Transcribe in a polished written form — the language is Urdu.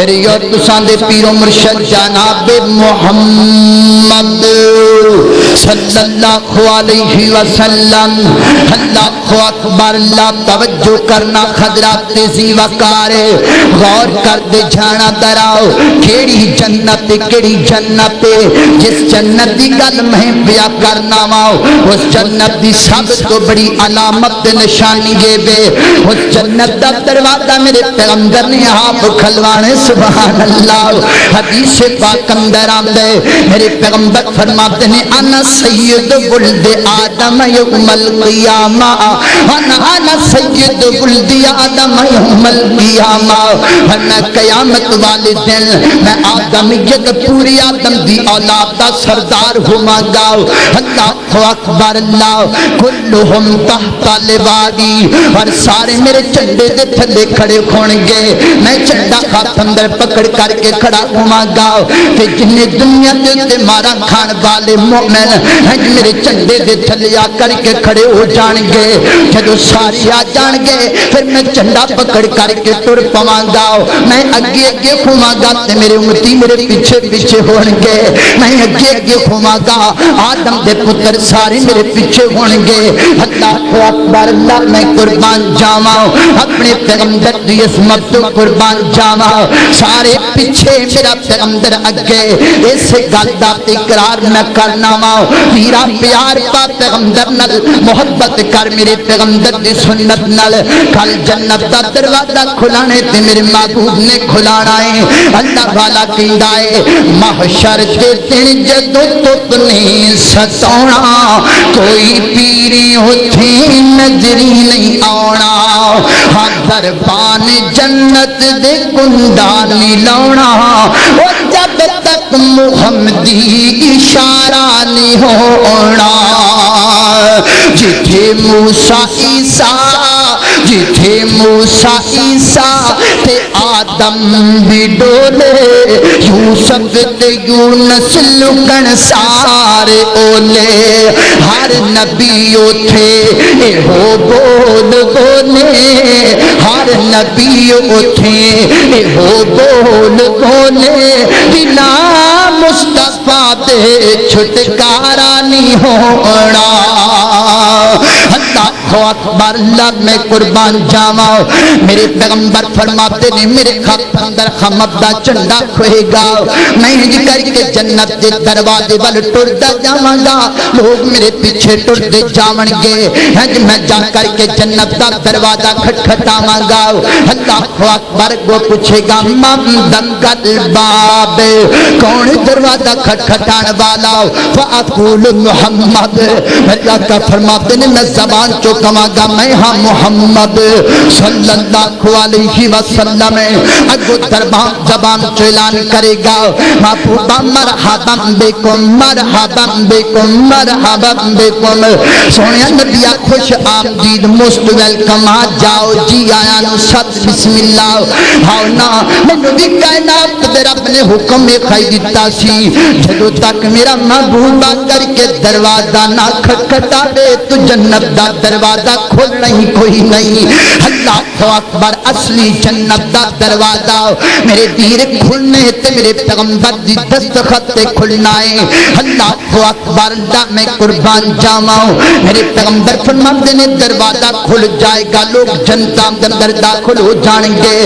میرے اور تساں دے پیر و مرشد جناب محمد صلی اللہ علیہ وسلم۔ اللہ اکبر، اللہ توجہ کرنا حضرات تیزی وقار، غور کر دے جانا دراؤ کیڑی جنت کیڑی جنت، جس جنت دی گل میں بیا کرنا واؤ، اس جنت دی سب تو بڑی علامت نشانی یہ بے، اس جنت دا دروازہ میرے پیغمبر نے آپ کھلوانے سبحان اللہ۔ حدیث پاک اندر آمدے میرے پیغمبر فرماتے ہیں انا سید ولد آدم یوم القیامہ، انا سید ولد آدم یوم القیامہ، میں قیامت والے دن میں آدمیت پوری آدم دی اولاد دا سردار ہوا گا۔ اللہ اکبر، اللہ کلہم تحت لوائی، اور سارے میرے جھنڈے دے تھلے کھڑے ہونگے، میں جھنڈا ہاتھ اندر پکڑ کر کے کھڑا ہوا گا، کہ جنہیں دنیا دے مارا کھان والے مومن میرے جھنڈے دے تھلے آ کر کے کھڑے ہو جان گے، جدو سارے آ جان گے پھر میں جھنڈا پکڑ کر کے ٹر پواں گا، میں اگے اگے ہوا گا تے میرے امتی میرے پیچھے پیچھے ہونگے، میں اگے اگے ہوا گا، آدم دے پتر سارے میرے پیچھے ہونگے۔ اللہ اکبر، اللہ میں قربان جاواں اپنے پیغمبر دی عظمت تو قربان جاواں، سارے پیچھے میرا پیغمبر اگے، اس گل دا اقرار میں کرنا وا، میرا پیار پا پیغمبر نال محبت کر میرے پیغمبر دی سنت نال، کل جنت دا دروازہ کھلانے تے میرے محبوب نے کھلانا ہے۔ اللہ والا کہندا ہے محشر دے دن جدوں تو نہیں ستونا، کوئی پیری ہوتی نظری نہیں آنا، ہاں دربان جنت دے کنڈا نہیں لاؤنا، اور جب تک محمدی اشارہ نہیں ہونا، جتھے موسیٰ عیسیٰ، جتھے موسیٰ عیسیٰ تے آدم بھی ڈولے، یوسف تے یونس لکن سارے اولے، ہر نبی اتھے اے ہو بول بولے، ہر نبی اتھے اے ہو بول بولے، بنا مصطفیٰ دے چھٹکارا نہیں ہونا۔ اللہ اکبر، اللہ میں قربان جاواں میرے پیغمبر فرماتے نے میرے خط اندر خمد دا جھنڈا کھوئے گا، میں ہنج کر کے جنت دے دروازے وال ٹردا جاواں گا، لوگ میرے پیچھے ٹردے جاون گے، ہنج میں جا کر کے جنت دا دروازہ کھٹکھٹاواں گا۔ اللہ اکبر، وہ پوچھے گا من دنگل باب، کون دروازہ کھٹکھٹان والا؟ فاقول محمد، اللہ کا فرماتے نے میں زبان چوکواں گا میں ہاں محمد صلی اللہ علیہ وسلم، اگو دربان زبان چلان کرے گا محبوبہ مرحبا بکم مرحبا بکم مرحبا بکم، سونیا نبیہ خوش آمدید موسٹ ویلکم، آ جاؤ جی آیا نو ست بسم اللہ ہاؤ نا، میں نو بھی کائنات دے رب نے حکم میں خائی دیتا سی، جدو تک میرا محبوبہ کر کے دروازہ نہ کھٹکھٹا دے تو جنت دا دروازہ کھل نہیں کوئی نہیں۔ اللہ اکبر، اصلی جنت دا دروازہ میرے دیر کھلنے تے میرے پیغمبر دی دستخط تے کھلنا ہے۔ اللہ اکبر، اللہ میں قربان جاواں میرے پیغمبر فرماتے نے دروازہ کھل جائے گا، لوگ جنت اندر داخل ہو جائیں گے،